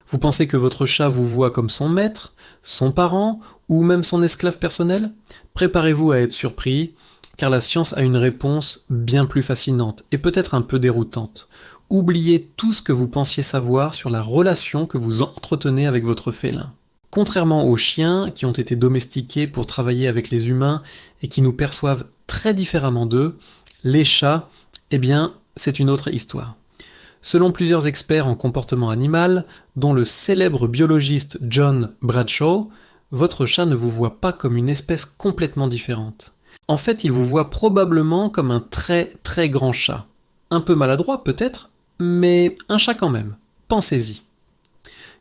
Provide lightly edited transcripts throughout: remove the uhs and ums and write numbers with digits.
Vous pensez que votre chat vous voit comme son maître, son parent ou même son esclave personnel? Préparez-vous à être surpris, car la science a une réponse bien plus fascinante et peut-être un peu déroutante. Oubliez tout ce que vous pensiez savoir sur la relation que vous entretenez avec votre félin. Contrairement aux chiens qui ont été domestiqués pour travailler avec les humains et qui nous perçoivent très différemment d'eux, les chats, eh bien, c'est une autre histoire. Selon plusieurs experts en comportement animal, dont le célèbre biologiste John Bradshaw, votre chat ne vous voit pas comme une espèce complètement différente. En fait, il vous voit probablement comme un très très grand chat. Un peu maladroit peut-être, mais un chat quand même. Pensez-y.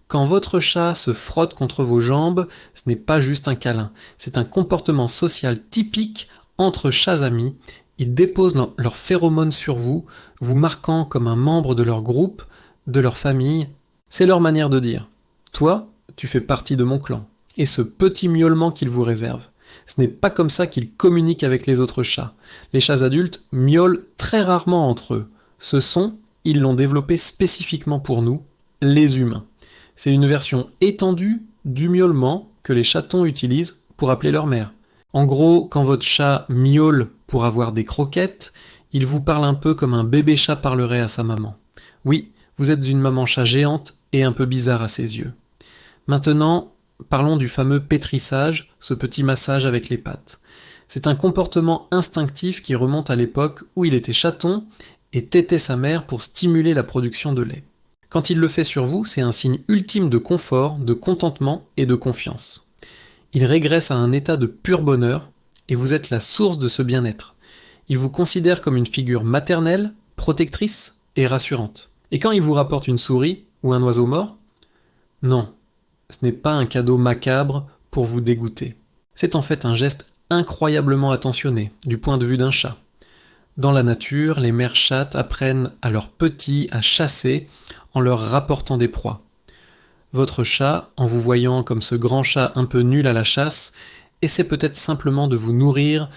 Quand votre chat se frotte contre vos jambes, ce n'est pas juste un câlin, c'est un comportement social typique entre chats amis. Ils déposent leurs phéromones sur vous, vous marquant comme un membre de leur groupe, de leur famille. C'est leur manière de dire « Toi, tu fais partie de mon clan ». Et ce petit miaulement qu'ils vous réservent. Ce n'est pas comme ça qu'ils communiquent avec les autres chats. Les chats adultes miaulent très rarement entre eux. Ce son, ils l'ont développé spécifiquement pour nous, les humains. C'est une version étendue du miaulement que les chatons utilisent pour appeler leur mère. En gros, quand votre chat miaule pour avoir des croquettes, il vous parle un peu comme un bébé chat parlerait à sa maman. Oui, vous êtes une maman chat géante et un peu bizarre à ses yeux. Maintenant, parlons du fameux pétrissage, ce petit massage avec les pattes. C'est un comportement instinctif qui remonte à l'époque où il était chaton et tétait sa mère pour stimuler la production de lait. Quand il le fait sur vous, c'est un signe ultime de confort, de contentement et de confiance. Il régresse à un état de pur bonheur et vous êtes la source de ce bien-être. Il vous considère comme une figure maternelle, protectrice et rassurante. Et quand il vous rapporte une souris ou un oiseau mort, non, ce n'est pas un cadeau macabre pour vous dégoûter. C'est en fait un geste incroyablement attentionné du point de vue d'un chat. Dans la nature, les mères chattes apprennent à leurs petits à chasser en leur rapportant des proies. Votre chat, en vous voyant comme ce grand chat un peu nul à la chasse, essaie peut-être simplement de vous nourrir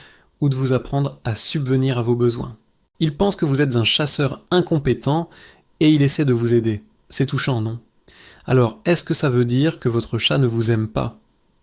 ou de vous apprendre à subvenir à vos besoins. Il pense que vous êtes un chasseur incompétent et il essaie de vous aider. C'est touchant, non? Alors, est-ce que ça veut dire que votre chat ne vous aime pas?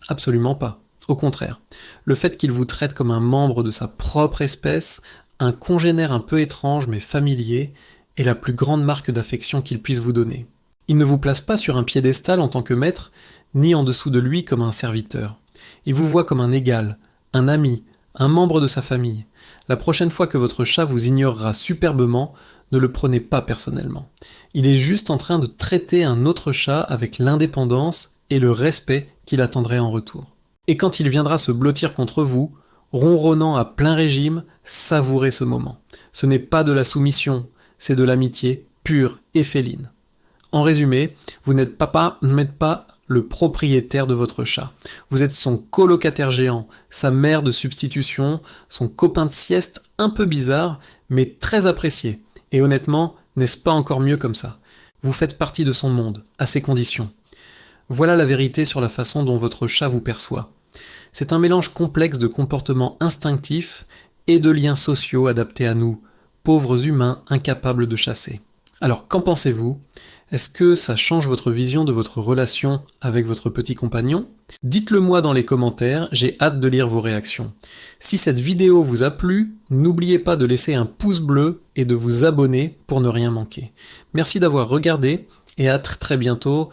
Absolument pas. Au contraire, le fait qu'il vous traite comme un membre de sa propre espèce, un congénère un peu étrange mais familier, est la plus grande marque d'affection qu'il puisse vous donner. Il ne vous place pas sur un piédestal en tant que maître, ni en dessous de lui comme un serviteur. Il vous voit comme un égal, un ami, un membre de sa famille. La prochaine fois que votre chat vous ignorera superbement, ne le prenez pas personnellement. Il est juste en train de traiter un autre chat avec l'indépendance et le respect qu'il attendrait en retour. Et quand il viendra se blottir contre vous, ronronnant à plein régime, savourez ce moment. Ce n'est pas de la soumission, c'est de l'amitié pure et féline. En résumé, vous n'êtes pas le propriétaire de votre chat. Vous êtes son colocataire géant, sa mère de substitution, son copain de sieste un peu bizarre, mais très apprécié. Et honnêtement, n'est-ce pas encore mieux comme ça? Vous faites partie de son monde, à ses conditions. Voilà la vérité sur la façon dont votre chat vous perçoit. C'est un mélange complexe de comportements instinctifs et de liens sociaux adaptés à nous, pauvres humains incapables de chasser. Alors, qu'en pensez-vous? Est-ce que ça change votre vision de votre relation avec votre petit compagnon? Dites-le moi dans les commentaires, j'ai hâte de lire vos réactions. Si cette vidéo vous a plu, n'oubliez pas de laisser un pouce bleu et de vous abonner pour ne rien manquer. Merci d'avoir regardé et à très bientôt.